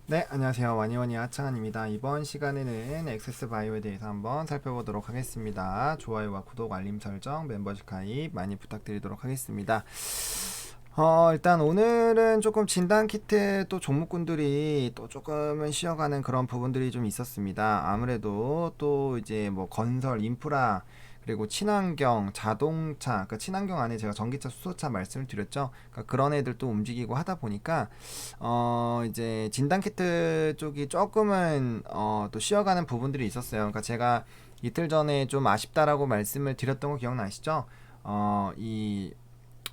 네, 안녕하세요. 와니와니 하창한입니다. 이번 시간에는 액세스바이오에 대해서 한번 살펴보도록 하겠습니다. 좋아요와 구독, 알림 설정, 멤버십 가입 많이 부탁드리도록 하겠습니다. 일단 오늘은 조금 진단 키트 또 종목군들이 또 조금은 쉬어가는 그런 부분들이 좀 있었습니다. 아무래도 또 이제 뭐 건설, 인프라, 그리고 친환경, 자동차, 그러니까 친환경 안에 제가 전기차, 수소차 말씀을 드렸죠. 그러니까 그런 애들 또 움직이고 하다 보니까 이제 진단 키트 쪽이 조금은 또 쉬어가는 부분들이 있었어요. 그러니까 제가 이틀 전에 좀 아쉽다라고 말씀을 드렸던 거 기억나시죠? 이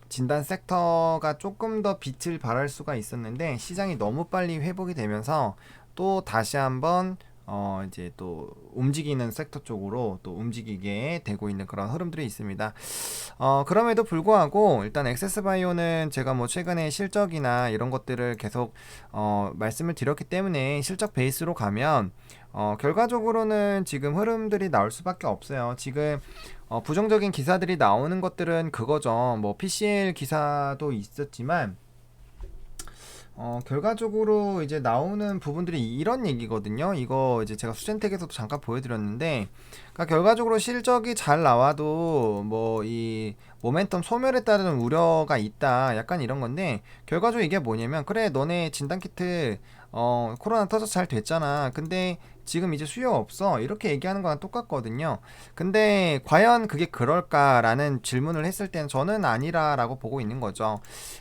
진단 섹터가 조금 더 빛을 발할 수가 있었는데 시장이 너무 빨리 회복이 되면서 또 다시 한번 이제 또 움직이는 섹터 쪽으로 또 움직이게 되고 있는 그런 흐름들이 있습니다. 그럼에도 불구하고 일단 액세스바이오는 제가 뭐 최근에 실적이나 이런 것들을 계속 말씀을 드렸기 때문에 실적 베이스로 가면 결과적으로는 지금 흐름들이 나올 수밖에 없어요. 지금 부정적인 기사들이 나오는 것들은 그거죠. 뭐 PCL 기사도 있었지만 결과적으로 이제 나오는 부분들이 이런 얘기거든요. 이거 이제 제가 수젠텍에서도 잠깐 보여드렸는데, 그러니까 결과적으로 실적이 잘 나와도 뭐 이 모멘텀 소멸에 따른 우려가 있다. 약간 이런 건데, 결과적으로 이게 뭐냐면, 그래, 너네 진단키트, 코로나 터져서 잘 됐잖아. 근데 지금 이제 수요 없어. 이렇게 얘기하는 거랑 똑같거든요. 근데 과연 그게 그럴까라는 질문을 했을 때는 저는 아니라라고 보고 있는 거죠.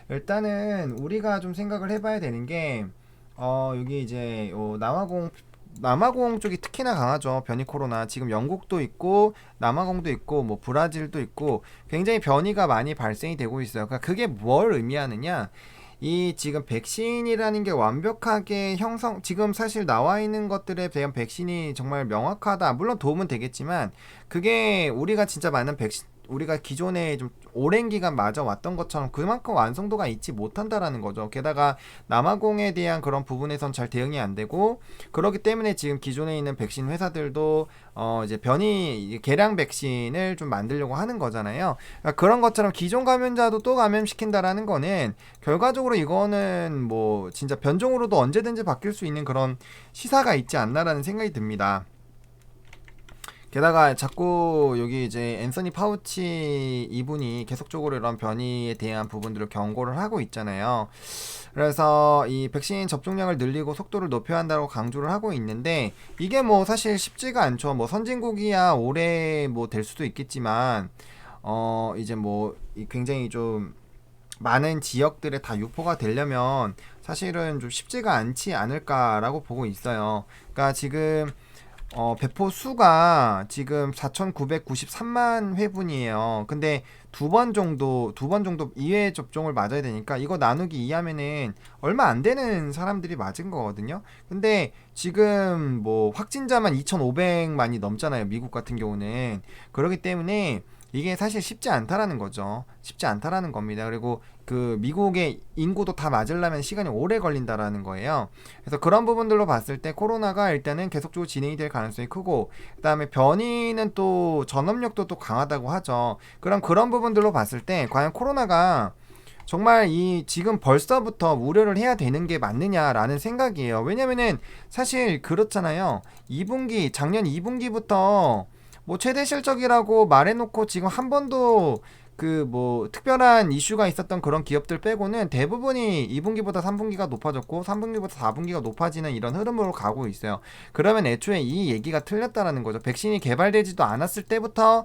일단은 우리가 좀 생각을 해봐야 되는 게 여기 이제 남아공 쪽이 특히나 강하죠. 변이 코로나. 지금 영국도 있고 남아공도 있고 뭐 브라질도 있고 굉장히 변이가 많이 발생이 되고 있어요. 그러니까 그게 뭘 의미하느냐? 이 지금 백신이라는 게 완벽하게 지금 사실 나와 있는 것들에 대한 백신이 정말 명확하다. 물론 도움은 되겠지만, 그게 우리가 진짜 많은 백신, 우리가 기존에 좀 오랜 기간 맞아왔던 것처럼 그만큼 완성도가 있지 못한다라는 거죠. 게다가 남아공에 대한 그런 부분에선 잘 대응이 안 되고, 그렇기 때문에 지금 기존에 있는 백신 회사들도 이제 변이 개량 백신을 좀 만들려고 하는 거잖아요. 그러니까 그런 것처럼 기존 감염자도 또 감염시킨다라는 거는 결과적으로 이거는 뭐 진짜 변종으로도 언제든지 바뀔 수 있는 그런 시사가 있지 않나라는 생각이 듭니다. 게다가 자꾸 여기 이제 앤서니 파우치 이분이 계속적으로 이런 변이에 대한 부분들을 경고를 하고 있잖아요. 그래서 이 백신 접종량을 늘리고 속도를 높여야 한다고 강조를 하고 있는데, 이게 뭐 사실 쉽지가 않죠. 뭐 선진국이야 올해 뭐 될 수도 있겠지만 이제 뭐 굉장히 좀 많은 지역들에 다 유포가 되려면 사실은 좀 쉽지가 않지 않을까라고 보고 있어요. 그러니까 지금 배포 수가 지금 4,993만 회분이에요. 근데 두 번 정도 2회 접종을 맞아야 되니까 이거 나누기 2 하면은 얼마 안 되는 사람들이 맞은 거거든요. 근데 지금 뭐 확진자만 2,500만이 넘잖아요. 미국 같은 경우는. 그렇기 때문에 이게 사실 쉽지 않다라는 거죠. 쉽지 않다라는 겁니다. 그리고 그 미국의 인구도 다 맞으려면 시간이 오래 걸린다라는 거예요. 그래서 그런 부분들로 봤을 때 코로나가 일단은 계속적으로 진행이 될 가능성이 크고, 그다음에 변이는 또 전염력도 또 강하다고 하죠. 그럼 그런 부분들로 봤을 때 과연 코로나가 정말 이 지금 벌써부터 우려를 해야 되는 게 맞느냐라는 생각이에요. 왜냐면은 사실 그렇잖아요. 작년 2분기부터 뭐 최대 실적이라고 말해놓고 지금 한 번도 그 뭐 특별한 이슈가 있었던 그런 기업들 빼고는 대부분이 2분기보다 3분기가 높아졌고 3분기보다 4분기가 높아지는 이런 흐름으로 가고 있어요. 그러면 애초에 이 얘기가 틀렸다라는 거죠. 백신이 개발되지도 않았을 때부터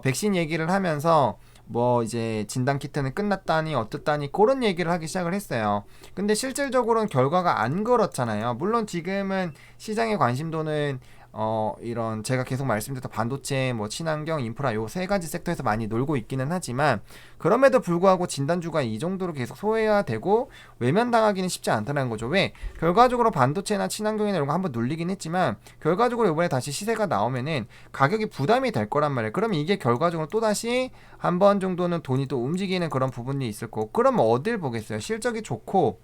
백신 얘기를 하면서 뭐 이제 진단 키트는 끝났다니 어떻다니 그런 얘기를 하기 시작을 했어요. 근데 실질적으로는 결과가 안 그렇잖아요. 물론 지금은 시장의 관심도는 이런 제가 계속 말씀드렸던 반도체, 뭐 친환경, 인프라 요 세 가지 섹터에서 많이 놀고 있기는 하지만, 그럼에도 불구하고 진단주가 이 정도로 계속 소외화되고 외면당하기는 쉽지 않다는 거죠. 왜? 결과적으로 반도체나 친환경이나 이런 거 한번 눌리긴 했지만 결과적으로 이번에 다시 시세가 나오면은 가격이 부담이 될 거란 말이에요. 그러면 이게 결과적으로 또 다시 한 번 정도는 돈이 또 움직이는 그런 부분이 있을 거고, 그러면 어딜 보겠어요? 실적이 좋고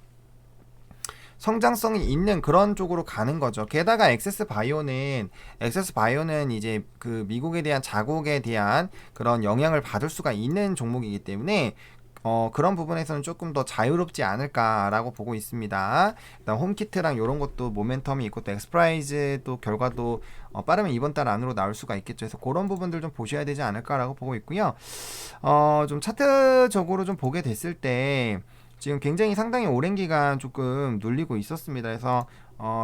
성장성이 있는 그런 쪽으로 가는 거죠. 게다가 엑세스 바이오는 이제 그 미국에 대한 자국에 대한 그런 영향을 받을 수가 있는 종목이기 때문에 그런 부분에서는 조금 더 자유롭지 않을까라고 보고 있습니다. 일단 홈키트랑 이런 것도 모멘텀이 있고 또 엑스프라이즈도 결과도 빠르면 이번 달 안으로 나올 수가 있겠죠. 그래서 그런 부분들 좀 보셔야 되지 않을까라고 보고 있고요. 좀 차트적으로 좀 보게 됐을 때 지금 굉장히 상당히 오랜 기간 조금 눌리고 있었습니다. 그래서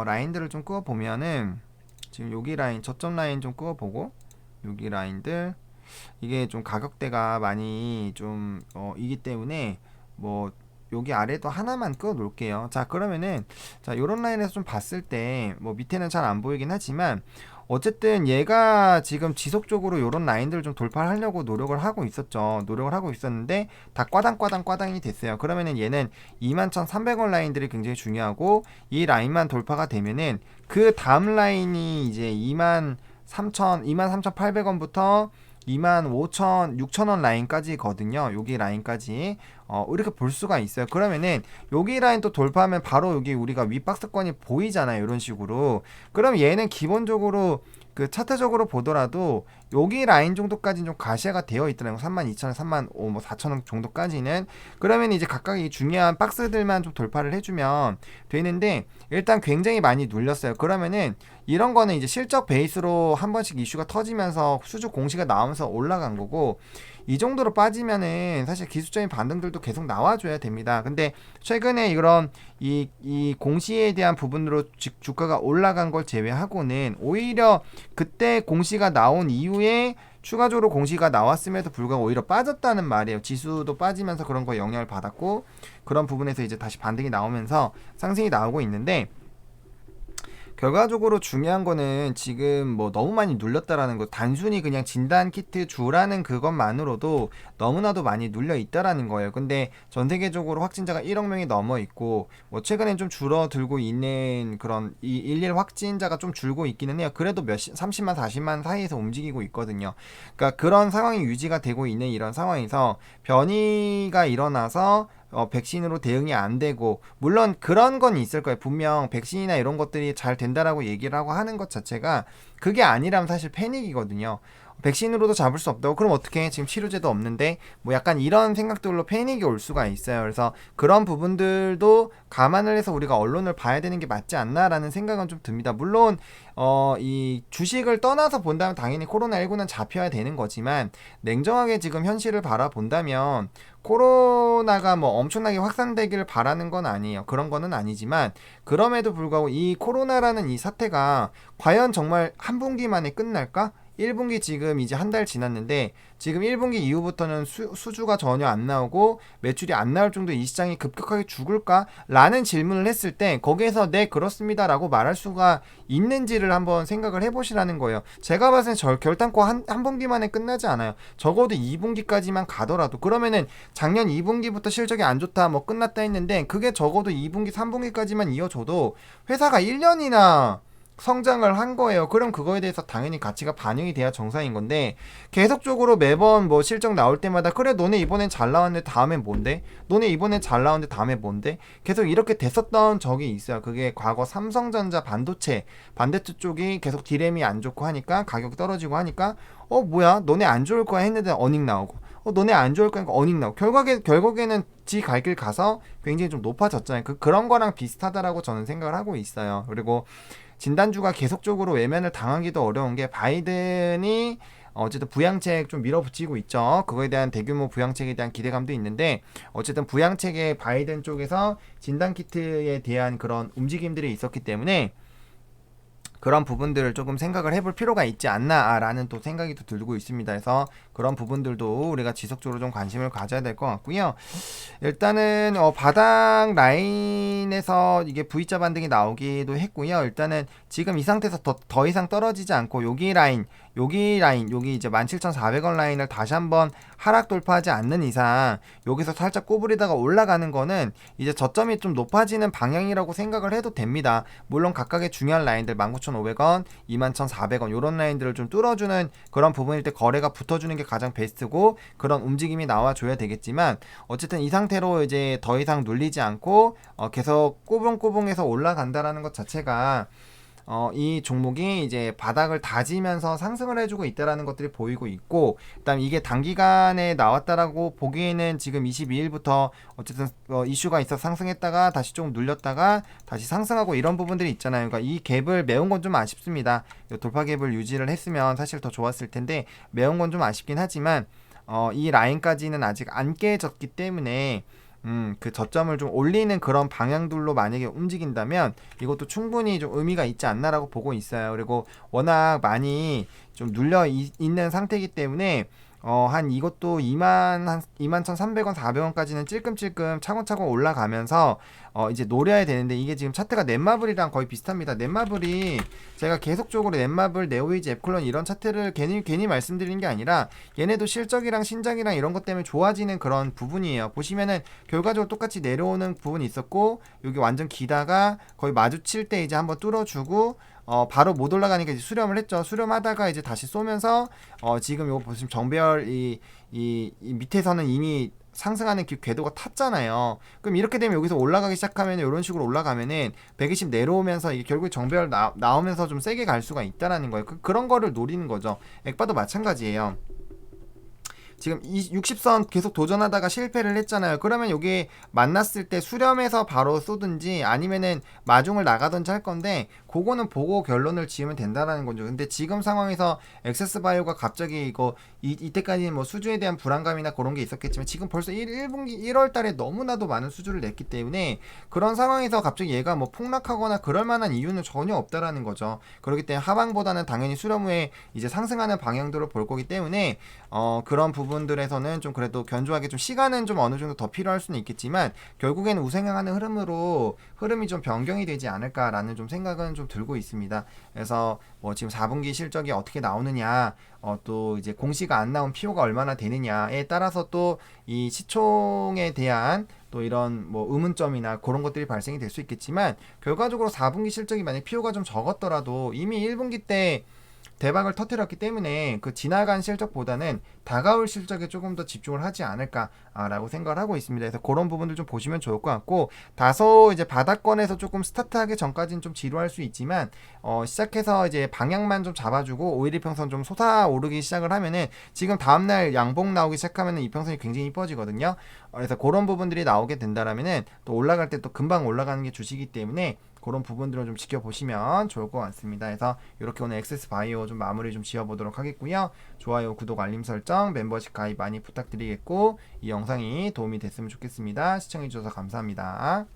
라인들을 좀 그어 보면은 지금 여기 라인 저점 라인 좀 그어 보고 여기 라인들 이게 좀 가격대가 많이 좀 이기 때문에 뭐 여기 아래도 하나만 끄어 놓을게요. 자, 그러면은 자 요런 라인에서 좀 봤을 때 뭐 밑에는 잘 안 보이긴 하지만 어쨌든 얘가 지금 지속적으로 요런 라인들을 좀 돌파하려고 노력을 하고 있었죠. 노력을 하고 있었는데 다 꽈당꽈당꽈당이 됐어요. 그러면은 얘는 21,300원 라인들이 굉장히 중요하고 이 라인만 돌파가 되면은 그 다음 라인이 이제 23,800원부터 25,000, 6,000원 라인까지거든요. 여기 라인까지. 이렇게 볼 수가 있어요. 그러면은 여기 라인 또 돌파하면 바로 여기 우리가 윗박스권이 보이잖아요. 이런 식으로. 그럼 얘는 기본적으로 그 차트적으로 보더라도 여기 라인 정도까지는 좀 가시화가 되어 있더라고요. 32,000원, 35,000원, 뭐 4,000원 정도까지는. 그러면 이제 각각 이 중요한 박스들만 좀 돌파를 해주면 되는데 일단 굉장히 많이 눌렸어요. 그러면은 이런 거는 이제 실적 베이스로 한 번씩 이슈가 터지면서 수주 공시가 나오면서 올라간 거고 이 정도로 빠지면은 사실 기술적인 반등들도 계속 나와줘야 됩니다. 근데 최근에 이런 이 공시에 대한 부분으로 주가가 올라간 걸 제외하고는 오히려 그때 공시가 나온 이후에 추가적으로 공시가 나왔음에도 불구하고 오히려 빠졌다는 말이에요. 지수도 빠지면서 그런 거에 영향을 받았고 그런 부분에서 이제 다시 반등이 나오면서 상승이 나오고 있는데 결과적으로 중요한 거는 지금 뭐 너무 많이 눌렸다라는 거 단순히 그냥 진단 키트 주라는 그것만으로도 너무나도 많이 눌려 있다라는 거예요. 근데 전 세계적으로 확진자가 1억 명이 넘어 있고 뭐 최근엔 좀 줄어들고 있는 그런 이 일일 확진자가 좀 줄고 있기는 해요. 그래도 30만 40만 사이에서 움직이고 있거든요. 그러니까 그런 상황이 유지가 되고 있는 이런 상황에서 변이가 일어나서 백신으로 대응이 안 되고 물론 그런 건 있을 거예요. 분명 백신이나 이런 것들이 잘 된다라고 얘기를 하고 하는 것 자체가 그게 아니라면 사실 패닉이거든요. 백신으로도 잡을 수 없다고 그럼 어떻게 지금 치료제도 없는데 뭐 약간 이런 생각들로 패닉이 올 수가 있어요. 그래서 그런 부분들도 감안을 해서 우리가 언론을 봐야 되는 게 맞지 않나라는 생각은 좀 듭니다. 물론 이 주식을 떠나서 본다면 당연히 코로나19는 잡혀야 되는 거지만 냉정하게 지금 현실을 바라본다면 코로나가 뭐 엄청나게 확산되기를 바라는 건 아니에요. 그런 거는 아니지만 그럼에도 불구하고 이 코로나라는 이 사태가 과연 정말 한 분기만에 끝날까? 1분기 지금 이제 한 달 지났는데 지금 1분기 이후부터는 수주가 전혀 안 나오고 매출이 안 나올 정도 이 시장이 급격하게 죽을까? 라는 질문을 했을 때 거기에서 네 그렇습니다 라고 말할 수가 있는지를 한번 생각을 해보시라는 거예요. 제가 봤을 때 결단코 한 분기만에 끝나지 않아요. 적어도 2분기까지만 가더라도 그러면은 작년 2분기부터 실적이 안 좋다 뭐 끝났다 했는데 그게 적어도 2분기 3분기까지만 이어져도 회사가 1년이나 성장을 한 거예요. 그럼 그거에 대해서 당연히 가치가 반영이 돼야 정상인 건데 계속적으로 매번 뭐 실적 나올 때마다 그래 너네 이번엔 잘 나왔는데 다음엔 뭔데? 너네 이번엔 잘 나왔는데 다음에 뭔데? 계속 이렇게 됐었던 적이 있어요. 그게 과거 삼성전자 반도체 쪽이 계속 디램이 안 좋고 하니까 가격이 떨어지고 하니까 뭐야 너네 안 좋을 거야 했는데 어닝 나오고 너네 안 좋을 거니까 어닝 나오고 결국에는 지 갈 길 가서 굉장히 좀 높아졌잖아요. 그런 거랑 비슷하다라고 저는 생각을 하고 있어요. 그리고 진단주가 계속적으로 외면을 당하기도 어려운 게 바이든이 어쨌든 부양책 좀 밀어붙이고 있죠. 그거에 대한 대규모 부양책에 대한 기대감도 있는데 어쨌든 부양책에 바이든 쪽에서 진단키트에 대한 그런 움직임들이 있었기 때문에 그런 부분들을 조금 생각을 해볼 필요가 있지 않나라는 또 생각이 또 들고 있습니다. 그래서 그런 부분들도 우리가 지속적으로 좀 관심을 가져야 될 것 같고요. 일단은 바닥 라인에서 이게 V자 반등이 나오기도 했고요. 일단은 지금 이 상태에서 더 이상 떨어지지 않고 여기 이제 17,400원 라인을 다시 한번 하락 돌파하지 않는 이상 여기서 살짝 꼬부리다가 올라가는 거는 이제 저점이 좀 높아지는 방향이라고 생각을 해도 됩니다. 물론 각각의 중요한 라인들 19,500원, 21,400원 이런 라인들을 좀 뚫어주는 그런 부분일 때 거래가 붙어주는 게 가장 베스트고 그런 움직임이 나와줘야 되겠지만 어쨌든 이 상태로 이제 더 이상 눌리지 않고 계속 꼬붕꼬붕해서 올라간다라는 것 자체가 이 종목이 이제 바닥을 다지면서 상승을 해주고 있다라는 것들이 보이고 있고, 그다음 이게 단기간에 나왔다라고 보기에는 지금 22일부터 어쨌든 이슈가 있어 상승했다가 다시 조금 눌렸다가 다시 상승하고 이런 부분들이 있잖아요. 그러니까 이 갭을 메운 건 좀 아쉽습니다. 돌파 갭을 유지를 했으면 사실 더 좋았을 텐데 메운 건 좀 아쉽긴 하지만 이 라인까지는 아직 안 깨졌기 때문에 그 저점을 좀 올리는 그런 방향들로 만약에 움직인다면 이것도 충분히 좀 의미가 있지 않나라고 보고 있어요. 그리고 워낙 많이 좀 눌려 있는 상태이기 때문에 한 이것도 21,300원, 400원까지는 찔끔찔끔 차근차근 올라가면서 이제 노려야 되는데, 이게 지금 차트가 넷마블이랑 거의 비슷합니다. 넷마블이 제가 계속적으로 넷마블, 네오이즈, 앱클론 이런 차트를 괜히 말씀드리는 게 아니라 얘네도 실적이랑 신작이랑 이런 것 때문에 좋아지는 그런 부분이에요. 보시면은 결과적으로 똑같이 내려오는 부분이 있었고, 여기 완전 기다가 거의 마주칠 때 이제 한번 뚫어주고 바로 못 올라가니까 이제 수렴을 했죠. 수렴하다가 이제 다시 쏘면서 지금 요거 보시면 정배열 이 밑에서는 이미 상승하는 궤도가 탔잖아요. 그럼 이렇게 되면 여기서 올라가기 시작하면 이런 식으로 올라가면은 120 내려오면서 이게 결국 정배열 나오면서 좀 세게 갈 수가 있다라는 거예요. 그런 거를 노리는 거죠. 액바도 마찬가지예요. 지금 이 60선 계속 도전하다가 실패를 했잖아요. 그러면 여기 만났을 때 수렴해서 바로 쏘든지 아니면은 마중을 나가든지 할 건데, 그거는 보고 결론을 지으면 된다라는 거죠. 근데 지금 상황에서 액세스바이오가 갑자기 이때까지 뭐 수주에 대한 불안감이나 그런 게 있었겠지만 지금 벌써 1분기 1월 달에 너무나도 많은 수주를 냈기 때문에 그런 상황에서 갑자기 얘가 뭐 폭락하거나 그럴 만한 이유는 전혀 없다라는 거죠. 그렇기 때문에 하방보다는 당연히 수렴 후에 이제 상승하는 방향들을 볼 거기 때문에 그런 부분들에서는 좀 그래도 견조하게 좀 시간은 좀 어느 정도 더 필요할 수는 있겠지만 결국에는 우상향하는 흐름이 좀 변경이 되지 않을까라는 좀 생각은 좀 들고 있습니다. 그래서 뭐 지금 4분기 실적이 어떻게 나오느냐, 또 이제 공시가 안 나온 PO가 얼마나 되느냐에 따라서 또 이 시총에 대한 또 이런 뭐 의문점이나 그런 것들이 발생이 될 수 있겠지만, 결과적으로 4분기 실적이 만약 PO가 좀 적었더라도 이미 1분기 때 대박을 터뜨렸기 때문에 그 지나간 실적보다는 다가올 실적에 조금 더 집중을 하지 않을까라고 생각을 하고 있습니다. 그래서 그런 부분들 좀 보시면 좋을 것 같고, 다소 이제 바닥권에서 조금 스타트하기 전까지는 좀 지루할 수 있지만 시작해서 이제 방향만 좀 잡아주고 5일 이평선 좀 솟아오르기 시작을 하면은 지금 다음날 양봉 나오기 시작하면은 이평선이 굉장히 이뻐지거든요. 그래서 그런 부분들이 나오게 된다라면은 또 올라갈 때 또 금방 올라가는 게 주시기 때문에 그런 부분들을 좀 지켜보시면 좋을 것 같습니다. 그래서 이렇게 오늘 액세스 바이오 좀 마무리 좀 지어보도록 하겠고요. 좋아요, 구독, 알림 설정, 멤버십 가입 많이 부탁드리겠고, 이 영상이 도움이 됐으면 좋겠습니다. 시청해주셔서 감사합니다.